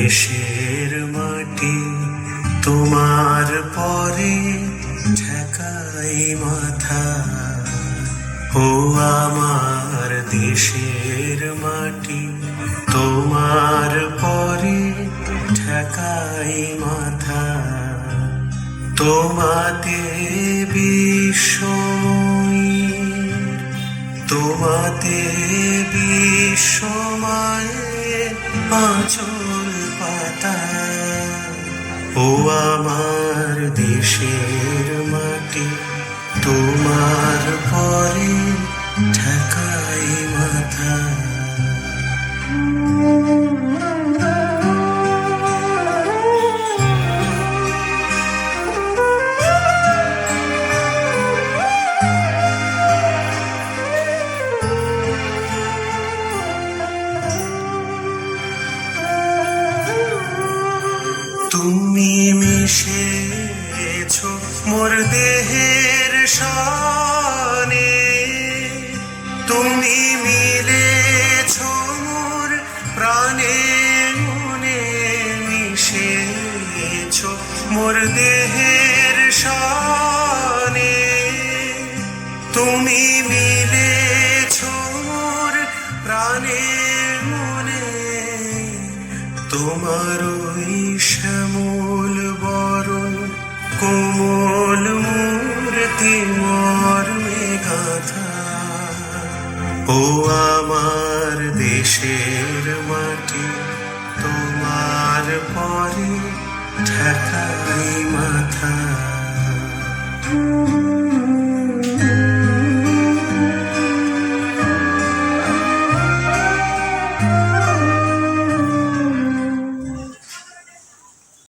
দেশের মাটি তোমার পরে ঠেকাই মাথা। ও আমার দেশের মাটি তোমার পরে ঠেকাই মাথা। তোমাতে বিশ্বময়ীর, তোমাতে বিশ্বময়ের আঁচল পাতা। ও আমার দেশের মাটি তোমার পরে ঠেকাই মাথা। তুমি মিশেছো মোর দেহের সনে, তুমি মিলেছো মোর প্রাণে মনে। মিশেছো মোর দেহের সনে, তুমি মিলেছো মোর প্রাণে মনে। তোমার ওই শ্যামল বরণ কোমল মূর্তি মর্মে গাথা। ও আমার দেশের মাটি তোমার পরে ঠেকাই মাথা।